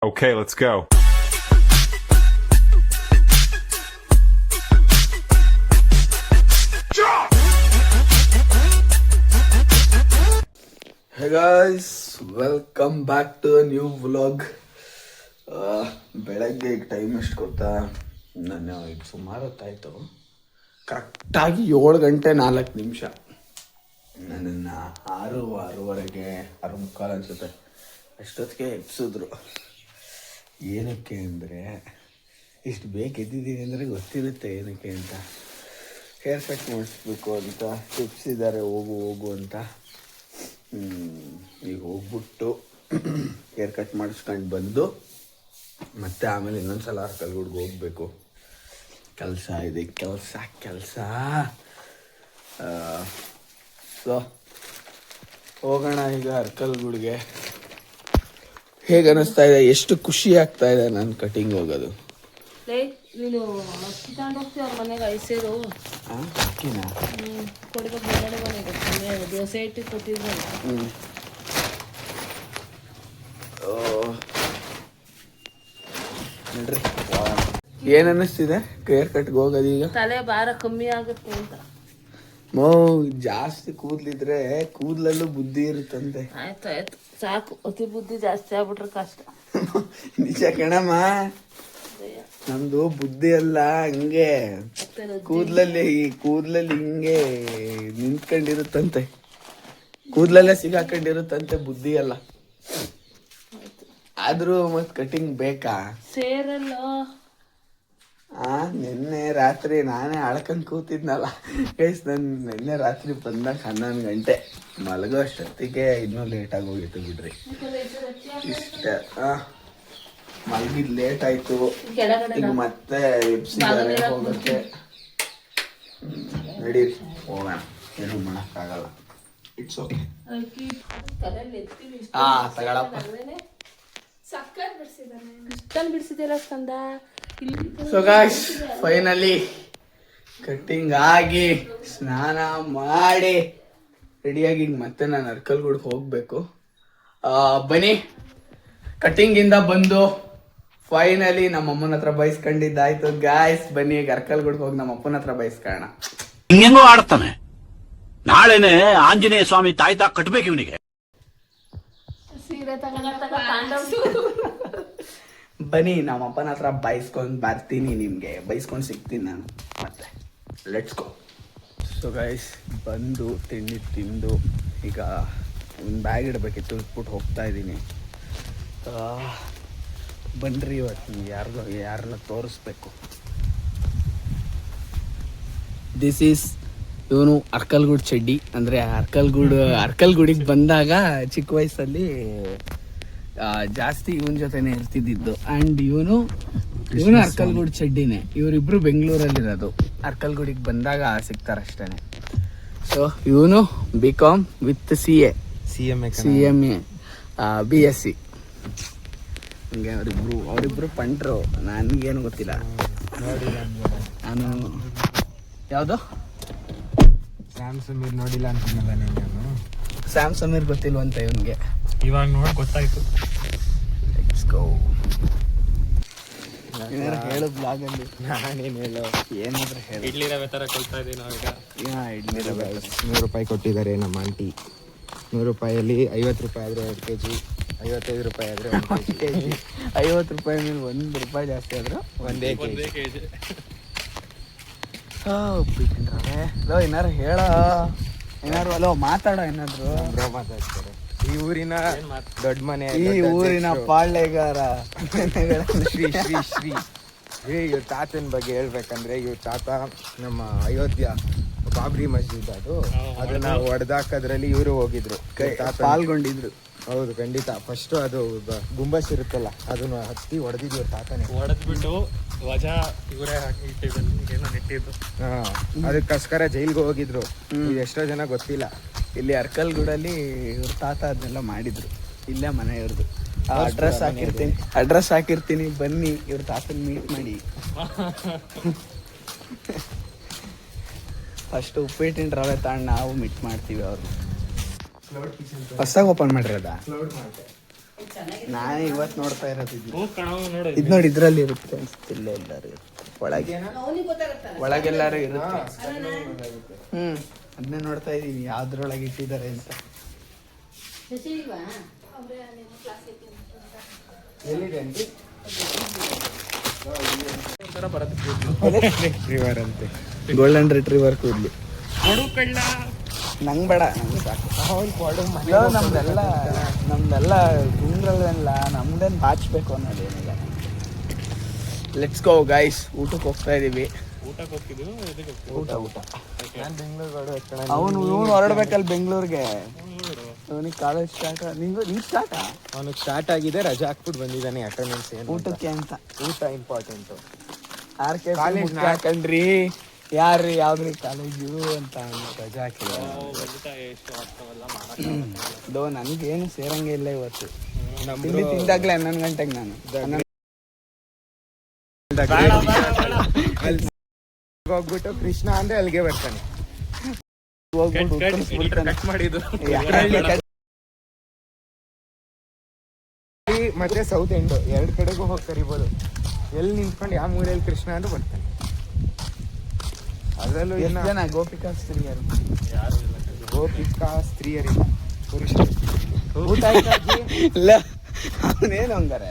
Okay, let's go. Hey guys, welcome back to a new vlog. ಬೆಳಗ್ಗೆ ಈಗ time ಎಷ್ಟು ಗೊತ್ತಾ? ನಾನು ಈಗ ಸುಮಾರು ಹೊತ್ತಾಯಿತು, ಕರೆಕ್ಟಾಗಿ 7:04. ನನ್ನನ್ನು 6:05 6:45 ಅನಿಸುತ್ತೆ ಅಷ್ಟೊತ್ತಿಗೆ ಎಬ್ಸಿದ್ರು. ಏನಕ್ಕೆ ಅಂದರೆ ಇಷ್ಟು ಬೇಗ ಎದ್ದಿದ್ದೀನಿ ಅಂದರೆ ಗೊತ್ತಿರುತ್ತೆ ಏನಕ್ಕೆ ಅಂತ. ಹೇರ್ ಕಟ್ ಮಾಡಿಸ್ಬೇಕು ಅಂತ ಎಬ್ಸಿದ್ದಾರೆ, ಹೋಗು ಅಂತ. ಈಗ ಹೋಗ್ಬಿಟ್ಟು ಹೇರ್ ಕಟ್ ಮಾಡಿಸ್ಕೊಂಡು ಬಂದು ಮತ್ತೆ ಆಮೇಲೆ ಇನ್ನೊಂದ್ಸಲ ಅರ್ಕಲ್ಗೂಡ್ಗೆ ಹೋಗ್ಬೇಕು. ಕೆಲಸ ಇದೆ, ಕೆಲಸ. ಸೊ ಹೋಗೋಣ ಈಗ ಅರ್ಕಲ್ಗೂಡ್ಗೆ. ಹೇಗೆ ಅನ್ನಿಸ್ತಾ ಇದೆ, ಎಷ್ಟು ಖುಷಿ ಆಗ್ತಾ ಇದೆ ನಾನು ಕಟಿಂಗ್ ಹೋಗೋದು. ನೀನು ಅಕ್ಕಿ ತಗೊಂಡು ಹೋಗ್ತೀವಿ ಅವ್ರ ಮನೆಗೆ ಐಸೇರು ಅಕ್ಕಿನ ಕೊಡ್ಬೇಕು ಬೇರೆ ಮನೆಗೆ ದೋಸೆ ಇಟ್ಟು ಕೊಟ್ಟಿದ್ರು. ನೋಡ್ರಿ ಏನ್ ಅನ್ನಿಸ್ತಿದೆ ಹೇರ್ ಕಟ್ಗೆ ಹೋಗೋದು ಈಗ? ತಲೆ ಭಾರ ಕಮ್ಮಿ ಆಗುತ್ತೆ ಅಂತ. ಜಾಸ್ತಿ ಕೂದ್ಲಿದ್ರೆ ಕೂದ್ಲಲ್ಲೂ ಬುದ್ಧಿ ಇರುತ್ತಂತೆ. ಆಯ್ತು ಸಾಕು, ಅತಿ ಬುದ್ಧಿ ಜಾಸ್ತಿ ಆಗ್ಬಿಟ್ರೆ ಕಷ್ಟ. ನಿಜ ಕಣಮ್ಮ, ನಮ್ದು ಬುದ್ಧಿ ಅಲ್ಲ ಹಂಗೆ ಕೂದ್ಲಲ್ಲಿ ಹಿಂಗೆ ನಿಂತ್ಕೊಂಡಿರುತ್ತಂತೆ, ಕೂದ್ಲಲ್ಲೇ ಸಿಗಾಕೊಂಡಿರುತ್ತಂತೆ, ಬುದ್ಧಿ ಅಲ್ಲ. ಆದ್ರೂ ಮತ್ ಕಟಿಂಗ್ ಬೇಕಾ? ಸೇರಲ್ಲ. ನಿನ್ನೆ ರಾತ್ರಿ ನಾನೇ ಅಳ್ಕೊಂಡ್ ಕೂತಿದ್ನಲ್ಲ ಗೈಸ್. ನಿನ್ನೆ ರಾತ್ರಿ ಬಂದಾಗ 11 ಗಂಟೆ, ಮಲಗೋ ಅಷ್ಟೊತ್ತಿಗೆ ಇನ್ನೂ ಲೇಟಾಗಿ ಹೋಗಿತ್ತು ಬಿಡ್ರಿ. ಇಷ್ಟ ಮಲಗಿದ್ ಲೇಟ್ ಆಯ್ತು. ಈಗ ಮತ್ತೆ ಎಬ್ಸಿದ್ದಾರೆ, ಹೋಗಕ್ಕೆ ನಡೀರಿ ಹೋಗೋಣ, ಏನು ಮಾಡಕ್ಕಾಗಲ್ಲ. It's okay. ತಗೊಳಪ್ಪ. ಬಿಡಿಸಿದಿಲ್ಲ Skanda. So guys, finally cutting ಆಗಿ ಸ್ನಾನ ಮಾಡಿ ರೆಡಿಯಾಗಿ ಮತ್ತೆ ನಾನು ಅರ್ಕಲ್ಗೂಡ್ಗೆ ಹೋಗ್ಬೇಕು. ಬನ್ನಿ, ಕಟ್ಟಿಂಗ್ ಇಂದ ಬಂದು ಫೈನಲಿ ನಮ್ಮ ಅಮ್ಮನ ಹತ್ರ ಬಯಸ್ಕೊಂಡಿದ್ದಾಯ್ತು ಗಾಯ್ಸ್. ಬನ್ನಿ ಈಗ ಅರ್ಕಲ್ಗೂಡ್ಗೆ ಹೋಗಿ ನಮ್ಮ ಅಪ್ಪನ ಹತ್ರ ಬಯಸ್ಕೊಳ್ಳೋಣ. ಹಿಂಗೆಂಗೋ ಆಡ್ತಾನೆ. ನಾಳೆನೆ ಆಂಜನೇಯ ಸ್ವಾಮಿ ತಾಯ್ತಾ ಕಟ್ಬೇಕು ಇವನಿಗೆ. ಬನ್ನಿ ನಮ್ಮ ಅಪ್ಪನ ಹತ್ರ ಬಯಸ್ಕೊಂಡು ಬರ್ತೀನಿ, ನಿಮಗೆ ಬಯಸ್ಕೊಂಡು ಸಿಗ್ತೀನಿ ನಾನು ಮತ್ತೆ. Let's go. ಸೊ ಗೈಸ್, ಬಂದು ತಿಂಡಿ ತಿಂದು ಈಗ ಒಂದು ಬ್ಯಾಗ್ ಇಡಬೇಕಿತ್ತು, ಇಟ್ಬಿಟ್ಟು ಹೋಗ್ತಾ ಇದ್ದೀನಿ. ಬನ್ನಿರಿ, ಇವತ್ತು ಯಾರನ್ನ ತೋರಿಸ್ಬೇಕು. ದಿಸ್ ಈಸ್ ಇವನು ಅರ್ಕಲ್ಗೂಡ್ ಚಡ್ಡಿ. ಅಂದರೆ ಅರ್ಕಲ್ಗೂಡಿಗೆ ಬಂದಾಗ ಚಿಕ್ಕ ವಯಸ್ಸಲ್ಲಿ ಜಾಸ್ತಿ ಇವನ ಜೊತೆನೆ ಇರ್ತಿದ್ದು. ಆ್ಯಂಡ್ ಇವನು ಅರ್ಕಲ್ಗೂಡ್ ಚಡ್ಡಿನೇ. ಇವರಿಬ್ರು ಬೆಂಗಳೂರಲ್ಲಿರೋದು, ಅರ್ಕಲ್ಗೂಡಿಗೆ ಬಂದಾಗ ಸಿಗ್ತಾರಷ್ಟೇ. ಸೊ ಇವನು BCom with CA CMA BSc. ಹಂಗೆ ಅವರಿಬ್ರು ಪಂಟ್ರು. ನನಗೇನು ಗೊತ್ತಿಲ್ಲ. ನಾನು ಯಾವುದು ಸ್ಯಾಮ್ ಸಮೀರ್ ನೋಡಿಲ್ಲ ಅಂತಿದ್ನಲ್ಲ ನೀನು. ಸ್ಯಾಮ್ ಸಮೀರ್ ಗೊತ್ತಿಲ್ವಂತ ಇವನಿಗೆ. ಇವಾಗ ನೋಡಿ ಗೊತ್ತಾಯ್ತು. Let's go. ಹೇಳು ಬ್ಲಾಗಲ್ಲಿ. ನಾನೇನು ಹೇಳೋ, ಏನಾದರೂ ಹೇಳು. ಇಡ್ಲಿ ರವೆ ಥರ ಕೊಡ್ತಾ ಇದ್ದೀವಿ ನಾವೀಗ. ಇಡ್ಲಿ ರವೆ 100 ರೂಪಾಯಿ ಕೊಟ್ಟಿದ್ದಾರೆ ನಮ್ಮ ಆಂಟಿ. 100 ರೂಪಾಯಲ್ಲಿ 50 ರೂಪಾಯಿ ಆದರೆ 2 kg, 55 ರೂಪಾಯಿ ಆದರೆ 1 kg. 50 ರೂಪಾಯಿ ಮೇಲೆ 1 ರೂಪಾಯಿ ಜಾಸ್ತಿ ಆದರೂ 1 kg. ಏನಾರು ಹೇಳ, ಏನಾರು ಅಲ್ಲೋ ಮಾತಾಡೋ, ಏನಾದ್ರು ಬ್ರೋ ಮಾತಾಡ್ತಾರೆ. ಈ ಊರಿನ ದೊಡ್ಡ ಮನೆ, ಈ ಊರಿನ ಪಾಳ್ಯಗಾರ ಶ್ರೀ ಇವ್ರ ತಾತನ ಬಗ್ಗೆ ಹೇಳ್ಬೇಕಂದ್ರೆ, ಇವ್ರ ತಾತ ನಮ್ಮ ಅಯೋಧ್ಯ ಬಾಬ್ರಿ ಮಸ್ಜಿದ್ ಅದನ್ನ ಹೊಡೆದಾಕೋದ್ರಲ್ಲಿ ಇವರು ಹೋಗಿದ್ರು, ಪಾಲ್ಗೊಂಡಿದ್ರು. ಹೌದು, ಖಂಡಿತ. ಫಸ್ಟ್ ಅದು ಗುಂಬಸ್ ಇರುತ್ತಲ್ಲ, ಅದನ್ನ ಹತ್ತಿ ಹೊಡೆದಿದ್ರು ತಾತನೇ. ಹೊಡೆದ್ಬಿಟ್ಟು ವಜಾ ಇವರೇ ಇಟ್ಟಿದ್ದು. ಅದಕ್ಕೋಸ್ಕರ ಜೈಲ್ಗೆ ಹೋಗಿದ್ರು. ಎಷ್ಟೋ ಜನ ಗೊತ್ತಿಲ್ಲ. ಇಲ್ಲಿ ಅರ್ಕಲ್ಗೂಡಲ್ಲಿ ಇವ್ರ ತಾತ ಅದನ್ನೆಲ್ಲ ಮಾಡಿದ್ರು. ಇಲ್ಲೇ ಮನೆ ಇವ್ರದ್ದು. ಅಡ್ರೆಸ್ ಹಾಕಿರ್ತೀನಿ, ಬನ್ನಿ ಇವ್ರ ತಾತನ ಮೀಟ್ ಮಾಡಿ. ಫಸ್ಟ್ ಉಪ್ಪಿಟ್ಟಿನ ರವೆ ತಗೊಂಡು ನಾವು ಮೀಟ್ ಮಾಡ್ತೀವಿ. ಅವರು ಹೊಸದಾಗಿ ಓಪನ್ ಮಾಡಿರೋದಾ? ನಾನು ಇವತ್ತು ನೋಡ್ತಾ ಇರೋದು ಇದು. ಹ್ಞೂ ಕಣೋ ನೋಡು ಇದು ನೋಡಿ ಇದ್ರಲ್ಲಿ ಇರುತ್ತೆ ಅನ್ಸುತ್ತಿಲ್ಲ ಎಲ್ಲರೂ ಒಳಗೆ ಒಳಗೆಲ್ಲರೂ ಇರುತ್ತೆ. ಅದನ್ನೇ ನೋಡ್ತಾ ಇದ್ದೀನಿ ಯಾವ್ದ್ರೊಳಗೆ ಇಟ್ಟಿದ್ದಾರೆ ಅಂತ. ಎಲ್ಲಿದೆ ಆಂಟಿ? ಒಂಥರ ಬರುತ್ತೆ ರಿವರ್ ಅಂತೆ. ಗೋಲ್ಡನ್ ರಿಟ್ರೀವರ್ ಕೂದ್ಲು. ಕೊಡು ಕಳ್ಳ ನಂಗೆ ಬೇಡ, ನಂಗೆ ಸಾಕು. ನಮ್ದೆಲ್ಲ ಗುಂಡ್ರಲ್ಲೆಲ್ಲ ನಮ್ದೇನು ಬಾಚ್ಬೇಕು ಅನ್ನೋದೇನಿಲ್ಲ. ಲೆಟ್ಸ್ ಗೋ ಗೈಸ್, ಊಟಕ್ಕೆ ಹೋಗ್ತಾ ಇದೀವಿ. ಊಟಕ್ಕೆ ಹೋಗ್ತಿದ್ದೀವಿ ಇದಕ್ಕೆ ಹೋಗ್ತೀವಿ ಊಟ ನಾನು ಬೆಂಗಳೂರು ಅವನು ಹೊರಡ್ಬೇಕಲ್ಲ ಬೆಂಗಳೂರಿಗೆ. ಅವನಿಗೆ ಕಾಲೇಜ್ ಸ್ಟಾರ್ಟ್. ನೀನು ಸ್ಟಾರ್ಟ್. ಅವನಿಗೆ ಸ್ಟಾರ್ಟ್ ಆಗಿದೆ, ರಜೆ ಹಾಕ್ಬಿಟ್ಟು ಬಂದಿದ್ದಾನೆ. ಅಟೆಂಡೆನ್ಸ್ ಏನು ಊಟಕ್ಕೆ ಅಂತ. ಊಟ ಇಂಪಾರ್ಟೆಂಟು. ಕಾಲೇಜ್ ಹಾಕಂಡ್ರಿ ಯಾರ್ರಿ ಯಾವ್ದ್ರಿ ಕಾಲೇಜು ಅಂತ ರಜೆ ಹಾಕಿಲ್ಲ. ಊಟ ಎಷ್ಟು ಆಗ್ತಾವಲ್ಲ ಮಾಡಕ್ಕೆ ನನಗೇನು ಸೇರಂಗೆ ಇಲ್ಲ ಇವತ್ತು. ತಿಂಡಿ ತಿಂದಾಗ್ಲೇ 11 ಗಂಟೆಗೆ ನಾನು ಹೋಗ್ಬಿಟ್ಟು ಕೃಷ್ಣ ಅಂದ್ರೆ ಅಲ್ಲಿಗೆ ಬರ್ತಾನೆ. ಹೋಗ್ಬಿಟ್ಟು ಕಟ್ ಮಾಡಿದ್ದು ಮತ್ತೆ ಸೌತ್ ಎಂಡ್ ಎರಡು ಕಡೆಗೂ ಹೋಗಿ ಕರಿಬೋದು. ಎಲ್ಲಿ ನಿಂತ್ಕೊಂಡು ಯಾವ ಮೂಲೆಯಲ್ಲಿ ಕೃಷ್ಣ ಅಂತ ಬರ್ತಾನೆ. ಅದರಲ್ಲೂ ಎಷ್ಟು ಜನ ಗೋಪಿಕಾ ಸ್ತ್ರೀಯರು? ಯಾರು ಇಲ್ಲ ಗೋಪಿಕಾ ಸ್ತ್ರೀಯರಿಲ್ಲ, ಪುರುಷರು. ಊಟ ಇಲ್ಲ ಅವನೇನು ಹಂಗಾರೆ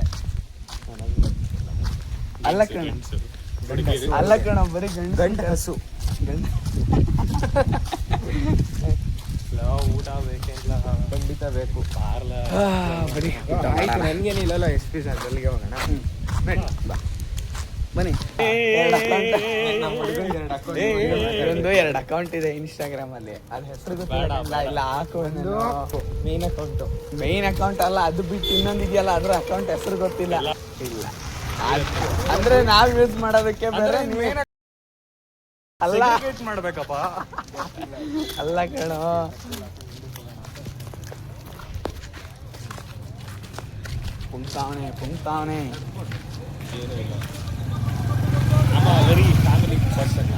ಅಲ್ಲ ಕಣ, ಅಲ್ಲ ಕಣ, ಬರೀ ಗಂಡ ಹಸು. ಊಟ ಬೇಕಿಲ್ಲ ಖಂಡಿತ ಬೇಕು. ಪಾರ್ಲ ಬರೀ ಆಯ್ತು, ನನ್ಗೇನಿಲ್ಲಲ್ಲ. ಎಕ್ಸ್ಪೀಸ್ ಅಂತ ಅಲ್ಲಿಗೆ ಹೋಗೋಣ. ಬನ್ನಿ. ಒಂದು 2 ಅಕೌಂಟ್ ಇದೆ ಇನ್ಸ್ಟಾಗ್ರಾಮ್ ಅಲ್ಲಿ. ಅದ್ ಹೆಸರು ಗೊತ್ತಿಲ್ಲ. ಇಲ್ಲ ಹಾಕೊಂಡು ಮೇನ್ ಅಕೌಂಟ್. ಮೈನ್ ಅಕೌಂಟ್ ಅಲ್ಲ, ಅದು ಬಿಟ್ಟು ಇನ್ನೊಂದು ಇದೆಯಲ್ಲ, ಅದ್ರ ಅಕೌಂಟ್ ಹೆಸರು ಗೊತ್ತಿಲ್ಲ. ಇಲ್ಲ ಅಂದ್ರೆ ನಾವ್ ಯೂಸ್ ಮಾಡೋದಕ್ಕೆ ಬೇರೆ. ಅಲ್ಲ ಮಾಡ್ಬೇಕಪ್ಪ. ಅಲ್ಲ ಕಣೋ, ಪುಂಕ್ತಾವನೆ ವೆರಿ ಫ್ಯಾಮಿಲಿ ಪರ್ಸನ್.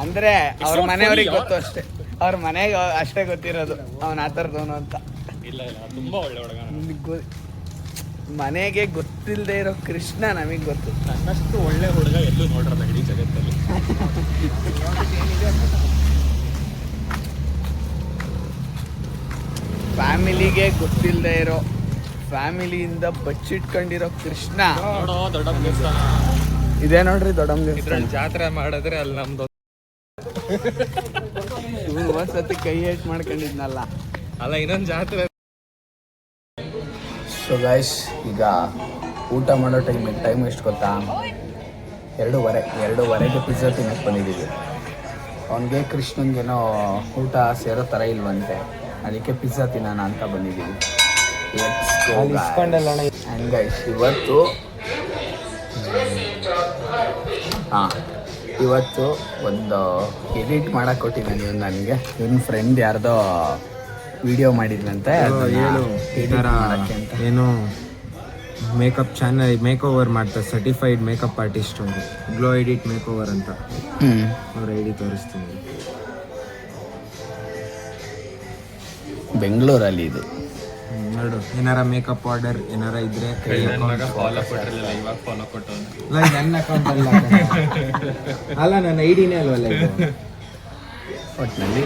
ಅಂದ್ರೆ ಅವ್ರ ಮನೆಯವ್ರಿಗೆ ಗೊತ್ತು ಅಷ್ಟೇ, ಅವ್ರ ಮನೆಗೆ ಅಷ್ಟೇ ಗೊತ್ತಿರೋದು ಅವನ ಆ ಥರದವನು ಅಂತ. ಇಲ್ಲ ತುಂಬಾ ಒಳ್ಳೆ ಹುಡುಗ. ಮನೆಗೆ ಗೊತ್ತಿಲ್ಲದೆ ಇರೋ ಕೃಷ್ಣ ನಮಗೆ ಗೊತ್ತು. ನನ್ನಷ್ಟು ಒಳ್ಳೆ ಹುಡುಗ ಎಲ್ಲೂ ನೋಡ್ರಲ್ಲ ಇಡೀ ಜಗತ್ತಲ್ಲಿ. ಫ್ಯಾಮಿಲಿಗೆ ಗೊತ್ತಿಲ್ಲದೆ ಇರೋ, ಫ್ಯಾಮಿಲಿಯಿಂದ ಬಚ್ಚಿಟ್ಕೊಂಡಿರೋ ಕೃಷ್ಣ. ನೋಡೋ ದೊಡ್ಡ ದೇವಸ್ಥಾನ ಇದೇ ನೋಡ್ರಿ ದೊಡ್ಡಮ್ಮ. ಇದ್ರಲ್ಲಿ ಜಾತ್ರೆ ಮಾಡಿದ್ರೆ ಅಲ್ಲಿ ನಮ್ದು ಇವನು ಒಂದ್ಸತಿ ಕೈ ಏಟ್ ಮಾಡ್ಕೊಂಡಿದ್ನಲ್ಲ. ಅಲ್ಲ ಇನ್ನೊಂದು ಜಾತ್ರೆ. ಸೊ ಗೈಸ್, ಈಗ ಊಟ ಮಾಡೋ ಟೈಮ್ ಎಷ್ಟು ಗೊತ್ತಾ? 2:30ಗೆ ಪಿಜ್ಜಾ ತಿನ್ನಕ್ಕೆ ಬಂದಿದ್ದೀವಿ. ಅವನಿಗೆ ಕೃಷ್ಣನ್ಗೇನೋ ಊಟ ಸೇರೋ ಥರ ಇಲ್ವಂತೆ, ಅದಕ್ಕೆ ಪಿಜ್ಜಾ ತಿನ್ನೋಣ ಅಂತ ಬಂದಿದ್ದೀವಿ. ಆ್ಯಂಡ್ ಗೈಸ್, ಇವತ್ತು ಒಂದು ಎಡಿಟ್ ಮಾಡಕ್ಕೆ ಕೊಟ್ಟಿದ್ದಾನೆ ಇವನು ನನಗೆ. ಇವನ ಫ್ರೆಂಡ್ ಯಾರ್ದೋ ವಿಡಿಯೋ ಮಾಡಿದ್ನಂತೆ, ಏನು ಮೇಕಪ್ ಚಾನಲ್ ಮೇಕ್ ಓವರ್ ಮಾಡ್ತಾರೆ. ಸರ್ಟಿಫೈಡ್ ಮೇಕಪ್ ಆರ್ಟಿಸ್ಟ್ ಅವರು, ಗ್ಲೋ ಎಡಿಟ್ ಮೇಕ್ ಓವರ್ ಅಂತ. ಅವ್ರ ಐಡಿ ತೋರಿಸ್ತೀನಿ. ಬೆಂಗಳೂರಲ್ಲಿ ಇದು. ನೋಡು, ಏನಾರ ಮೇಕಪ್ ಆರ್ಡರ್ ಏನಾರ ಇದ್ರೆ ಫಾಲೋ ಕೊಟ್ಟಿರಲಿಲ್ಲ, ಇವಾಗ ಫಾಲೋ ಕೊಟ್ಟು. ನನ್ನ ಅಕೌಂಟ್ ಅಲ್ಲ, ನನ್ನ ಐಡಿನೇ ಅಲ್ವಲ್ಲ ಇದು. ಒಟ್ಟಿನಲ್ಲಿ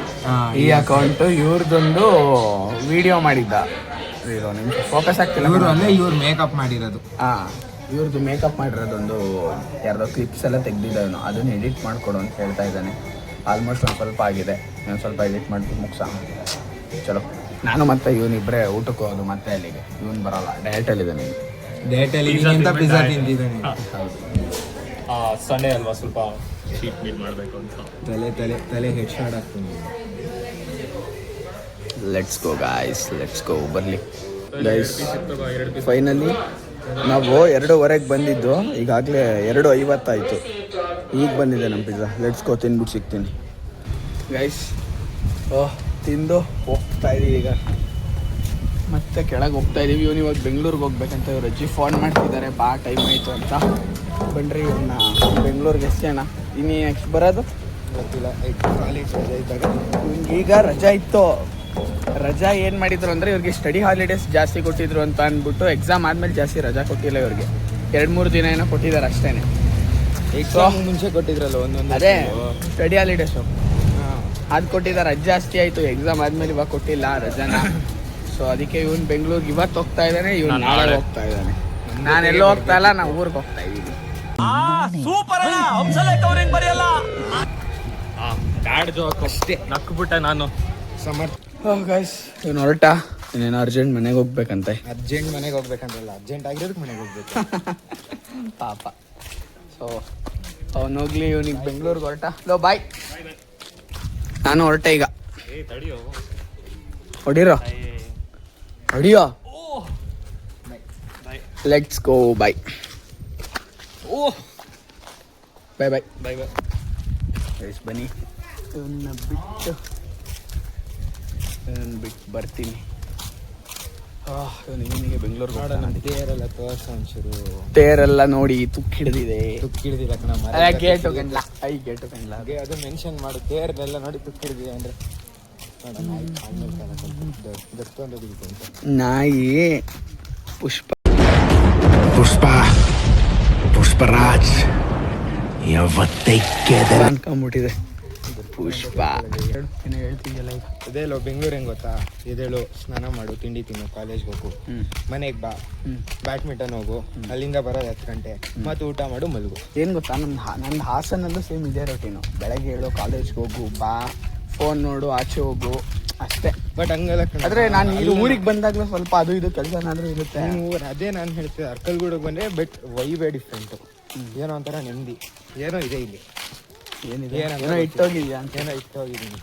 ಈ ಅಕೌಂಟು ಇವ್ರದ್ದೊಂದು ವಿಡಿಯೋ ಮಾಡಿದ್ದ. ನಿಮ್ಗೆ ಫೋಕಸ್ ಆಗ್ತಿಲ್ಲ. ಇವ್ರು ಮೇಕಪ್ ಮಾಡಿರೋದು. ಇವ್ರದ್ದು ಮೇಕಪ್ ಮಾಡಿರೋದೊಂದು ಯಾರ್ದೋ ಕ್ಲಿಪ್ಸ್ ಎಲ್ಲ ತೆಗ್ದಿದ್ದಾನು, ಅದನ್ನು ಎಡಿಟ್ ಮಾಡಿಕೊಡು ಅಂತ ಹೇಳ್ತಾ ಇದ್ದಾನೆ. ಆಲ್ಮೋಸ್ಟ್ ಒಂದು ಸ್ವಲ್ಪ ಆಗಿದೆ, ನಾನು ಸ್ವಲ್ಪ ಎಡಿಟ್ ಮಾಡಿಬಿಟ್ಟು ಮುಗಿಸೋಣ. ಚಲೋ, ನಾನು ಮತ್ತೆ ಇವನಿಬ್ಬರೇ ಊಟಕ್ಕೆ ಹೋಗೋದು. ಮತ್ತೆ ಅಲ್ಲಿಗೆ ಇವನು ಬರೋಲ್ಲ, ಡಯಟಲ್ಲಿದ್ದಾನೆ. ಪಿಜ್ಜಾ ತಿಂತಿದ್ದಾನೆ. ಸಂಡೇ ಅಲ್ವಾ, ಸ್ವಲ್ಪ ಚೀಟ್ ಮೀಟ್ ಮಾಡಬೇಕು ಅಂತ ತಲೆ ಹೆಡ್ ಶಾಟ್ ಆಗ್ತೀನಿ. Let's go guys, let's go. ಬರಲಿ ಗೈಸ್, ಫೈನಲಿ ನಾವು 2:30ಗೆ ಬಂದಿದ್ದು, ಈಗಾಗಲೇ 2:50 ಆಯಿತು. ಈಗ ಬಂದಿದೆ ನಮ್ಮ ಪಿಜ್ಜಾ. ಲೆಟ್ಸ್ ಗೋ, ತಿಂದ್ಬಿಟ್ಟು ಸಿಗ್ತೀನಿ ಗೈಸ್. ತಿಂದು ಹೋಗ್ತಾ ಇದೀವಿ. ಈಗ ಮತ್ತೆ ಕೆಳಗೆ ಹೋಗ್ತಾ ಇದೀವಿ. ಇವನು ಇವಾಗ ಬೆಂಗಳೂರಿಗೆ ಹೋಗ್ಬೇಕಂತ ಇವ್ರು ಅಜ್ಜಿ ಫೋನ್ ಮಾಡ್ತಿದ್ದಾರೆ, ಬಾ ಟೈಮ್ ಆಯಿತು ಅಂತ. ಬನ್ರಿ ಇವನ್ನ ಬೆಂಗಳೂರಿಗೆ ಎಸ್ಸೋಣ. ಇನ್ನು ನೆಕ್ಸ್ಟ್ ಬರೋದು ಗೊತ್ತಿಲ್ಲ, ಕಾಲೇಜ್ ರಜೆ ಇದ್ದಾಗ. ಈಗ ರಜಾ ಇತ್ತು, ರಜಾ ಏನು ಮಾಡಿದ್ರು ಅಂದರೆ ಇವ್ರಿಗೆ ಸ್ಟಡಿ ಹಾಲಿಡೇಸ್ ಜಾಸ್ತಿ ಕೊಟ್ಟಿದ್ರು ಅಂತ ಅಂದ್ಬಿಟ್ಟು ಎಕ್ಸಾಮ್ ಆದಮೇಲೆ ಜಾಸ್ತಿ ರಜಾ ಕೊಟ್ಟಿಲ್ಲ ಇವ್ರಿಗೆ. 2-3 ದಿನ ಏನೋ ಕೊಟ್ಟಿದ್ದಾರೆ ಅಷ್ಟೇ. ಎಕ್ಸಾಮ್ ಮುಂಚೆ ಕೊಟ್ಟಿದ್ರಲ್ಲ ಒಂದೊಂದು. ಅದೇ ಸ್ಟಡಿ ಹಾಲಿಡೇಸು ಅದು ಕೊಟ್ಟಿದ್ದಾರೆ, ಅದು ಜಾಸ್ತಿ ಆಯಿತು. ಎಕ್ಸಾಮ್ ಆದಮೇಲೆ ಇವಾಗ ಕೊಟ್ಟಿಲ್ಲ ರಜಾನ. ಸೊ ಅದಕ್ಕೆ ಇವನು ಬೆಂಗಳೂರಿಗೆ ಇವತ್ತು ಹೋಗ್ತಾ ಇದ್ದಾನೆ, ಇವನು ನಾಳೆ ಹೋಗ್ತಾ ಇದ್ದಾನೆ. ನಾನೆಲ್ಲೋ ಹೋಗ್ತಾ ಇಲ್ಲ, ನಾವು ಊರಿಗೆ ಹೋಗ್ತಾ ಇದ್ದೀನಿ. ಬ್ಯಾಡ್ ಜೋಕ್ ಅಷ್ಟೇ, ನಕ್ಬಿಟ್ಟ ನಾನು. ಸಮರ್ಥ ಗೈಸ್ ಇವನು ಹೊರಟ, ಇನ್ನೇನು ಅರ್ಜೆಂಟ್ ಮನೆಗೆ ಹೋಗ್ಬೇಕಂತೆ. ಅರ್ಜೆಂಟ್ ಮನೆಗೆ ಹೋಗ್ಬೇಕಂತಲ್ಲ, ಅರ್ಜೆಂಟ್ ಆಗಿರೋದಕ್ಕೆ ಮನೆಗೆ ಹೋಗ್ಬೇಕು. ಪಾಪ. ಸೊ ಅವನು ಹೋಗ್ಲಿ, ಇವನಿಗೆ ಬೆಂಗಳೂರಿಗೆ ಹೊರಟ. ಲೋ ಬಾಯ್, ನಾನು ಹೊರಟೆ ಈಗ. ಹೊಡಿರೋ ಹೊಡಿಯೋ, let's go. Bye. Bye bye bye bye. ಬನ್ನಿ, ಇವನ್ನ ಬಿಟ್ಟು ಬರ್ತೀನಿ. ಇವನಿಗೆ ಬೆಂಗಳೂರಿಗೆ ನೋಡೋಣ, ತೇರೆಲ್ಲ ತೋರ್ಸ ಒಂಚೂರು. ತೇರೆಲ್ಲ ನೋಡಿ ತುಕ್ಕು ಹಿಡಿದಿದೆ. ತುಕ್ಕಿಡ್ದಿಲ್ಲ ಕಣ, ಗೇಟು ಕಂಡ್ಲ, ಗೇಟು ಕಂಡ್ಲ. ಹಾಗೆ ಅದು ಮೆನ್ಷನ್ ಮಾಡು, ತೇರ್ನೆಲ್ಲ ನೋಡಿ ತುಕ್ಕಿಡ್ದಿದೆ ಅಂದ್ರೆ ನೋಡೋಣ. ನಾಯಿ ಪುಷ್ಪ ಪುಷ್ಪರಾಜ್ ಯಾವತ್ತೈಕೆ ಅನ್ಕೊಂಬಿಟ್ಟಿದೆ. ಪುಷ್ಪ ಏನೋ ಹೇಳ್ತಿದ್ಯಲ್ಲ ಈಗ. ಅದೇಲೋ ಬೆಂಗಳೂರು ಹೆಂಗ್ ಗೊತ್ತಾ? ಎದೇಳು, ಸ್ನಾನ ಮಾಡು, ತಿಂಡಿ ತಿನ್ನು, ಕಾಲೇಜ್ಗೆ ಹೋಗು, ಮನೆಗೆ ಬಾ, ಬ್ಯಾಡ್ಮಿಂಟನ್ ಹೋಗು, ಅಲ್ಲಿಂದ ಬರೋದು 10 ಗಂಟೆ, ಮತ್ತೆ ಊಟ ಮಾಡು, ಮಲಗು. ಏನು ಗೊತ್ತಾ, ನನ್ನ ಹಾಸನಲ್ಲೂ ಸೇಮ್ ಇದೇ ರೂಟೀನು. ಬೆಳಗ್ಗೆ ಹೇಳು, ಕಾಲೇಜ್ಗೆ ಹೋಗು, ಬಾ, ಫೋನ್ ನೋಡು, ಆಚೆ ಹೋಗು, ಅಷ್ಟೇ. ಬಟ್ ಹಂಗಲ್ಲ ಕಣ. ಆದರೆ ನಾನು ಇಲ್ಲಿ ಊರಿಗೆ ಬಂದಾಗಲೂ ಸ್ವಲ್ಪ ಅದು ಇದು ಕೆಲಸನಾದ್ರೂ ಇರುತ್ತೆ. ಅದೇ ನಾನು ಹೇಳ್ತೇವೆ, ಅರ್ಕಲ್ಗೂಡಿಗೆ ಬಂದರೆ ಬಟ್ ವೈಬೇ ಡಿಫ್ರೆಂಟು. ಏನೋ ಒಂಥರ ನೆಮ್ಮದಿ ಏನೋ ಇದೆ ಇಲ್ಲಿ. ಏನಿದೆ, ಏನೋ ಇಟ್ಟೋಗಿದ್ಯಾ ಅಂತ. ಏನೋ ಇಟ್ಟೋಗಿದ್ದೀನಿ.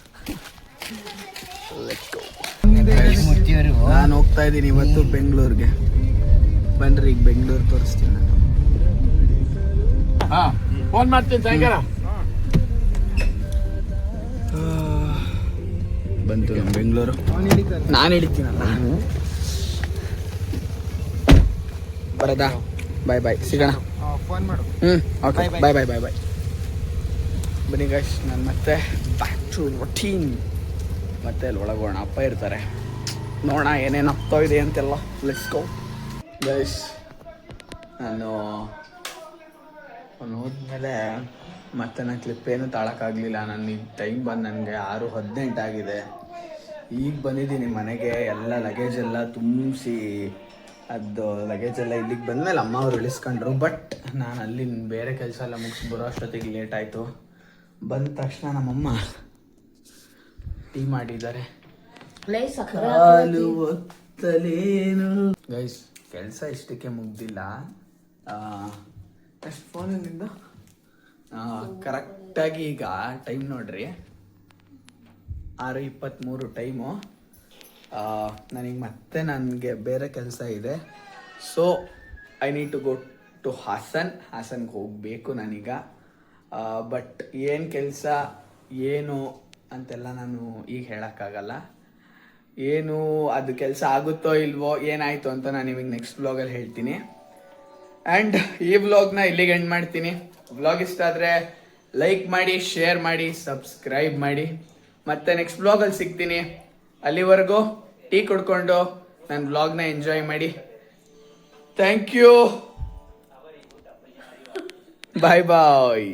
ನಾನು ಹೋಗ್ತಾ ಇದ್ದೀನಿ ಇವತ್ತು ಬೆಂಗಳೂರಿಗೆ. ಬನ್ರಿ, ಈಗ ಬೆಂಗಳೂರು ತೋರಿಸ್ತೀನಿ ನಾನು. ಫೋನ್ ಮಾಡ್ತೀನಿ ಸಾಯಂಕಾಲ. ಬಂತು ನಮ್ಮ ಬೆಂಗಳೂರು. ನಾನು ಹಿಡಿತೀನಲ್ಲ. ಬರದಾ? ಬಾಯ್ ಬಾಯ್, ಸಿಗೋಣ. ಫೋನ್ ಮಾಡು. ಓಕೆ, ಬಾಯ್ ಬಾಯ್ ಬಾಯ್ ಬಾಯ್. ಬನ್ನಿ ಗೈಸ್, ನಾನು ಮತ್ತೆ ಬ್ಯಾಕ್ ಟು ರೊಟೀನ್. ಮತ್ತೆ ಅಲ್ಲಿ ಒಳಗೋಣ, ಅಪ್ಪ ಇರ್ತಾರೆ, ನೋಡೋಣ ಏನೇನು ಆಗ್ತಾ ಇದೆ ಅಂತೆಲ್ಲ. Let's go guys. ನಾನು ಅವ್ನು ಹೋದ್ಮೇಲೆ ಮತ್ತೆ ನಾನು ಕ್ಲಿಪ್ಪೇನು ತಾಳೋಕ್ಕಾಗಲಿಲ್ಲ. ನನಗೆ ಟೈಮ್ ಬಂದು ನನಗೆ 6:18 ಆಗಿದೆ. ಈಗ ಬಂದಿದ್ದೀನಿ ಮನೆಗೆ. ಎಲ್ಲ ಲಗೇಜ್ ಎಲ್ಲ ತುಂಬಿಸಿ, ಅದು ಲಗೇಜೆಲ್ಲ ಇಲ್ಲಿಗೆ ಬಂದಮೇಲೆ ಅಮ್ಮ ಅವ್ರು ಇಳಿಸ್ಕೊಂಡ್ರು. ಬಟ್ ನಾನು ಅಲ್ಲಿ ಬೇರೆ ಕೆಲಸ ಎಲ್ಲ ಮುಗಿಸಿ ಬರೋ ಅಷ್ಟೊತ್ತಿಗೆ ಲೇಟ್ ಆಯಿತು. ಬಂದ ತಕ್ಷಣ ನಮ್ಮಮ್ಮ ಟೀ ಮಾಡಿದ್ದಾರೆ. ಕಾಲು ಒತ್ತಲೇನು ಗೈಸ್, ಕೆಲಸ ಇಷ್ಟಕ್ಕೆ ಮುಗ್ದಿಲ್ಲ. ಎಷ್ಟು ಫೋನಿಂದ ಕರೆಕ್ಟಾಗಿ ಈಗ ಟೈಮ್ ನೋಡ್ರಿ, 6:23 ಟೈಮು. ನನಗೆ ಮತ್ತೆ ನನಗೆ ಬೇರೆ ಕೆಲಸ ಇದೆ. So I need to go to ಹಾಸನ್ಗೆ ಹೋಗಬೇಕು ನಾನೀಗ. ಬಟ್ ಏನು ಕೆಲಸ ಏನು ಅಂತೆಲ್ಲ ನಾನು ಈಗ ಹೇಳೋಕ್ಕಾಗಲ್ಲ. ಏನು ಅದು ಕೆಲಸ ಆಗುತ್ತೋ ಇಲ್ವೋ, ಏನಾಯಿತು ಅಂತ ನಾನು ಇವಾಗ ನೆಕ್ಸ್ಟ್ ವ್ಲಾಗಲ್ಲಿ ಹೇಳ್ತೀನಿ. ಆ್ಯಂಡ್ ಈ ವ್ಲಾಗ್ನ ಇಲ್ಲಿಗೆ ಎಂಡ್ ಮಾಡ್ತೀನಿ. ವ್ಲಾಗ್ ಇಷ್ಟ ಆದರೆ ಲೈಕ್ ಮಾಡಿ, ಶೇರ್ ಮಾಡಿ, ಸಬ್ಸ್ಕ್ರೈಬ್ ಮಾಡಿ. ಮತ್ತೆ ನೆಕ್ಸ್ಟ್ ವ್ಲಾಗಲ್ಲಿ ಸಿಗ್ತೀನಿ. ಅಲ್ಲಿವರೆಗೂ ಟೀ ಕುಡ್ಕೊಂಡು ನನ್ನ ವ್ಲಾಗ್ನ ಎಂಜಾಯ್ ಮಾಡಿ. Thank you. Bye bye.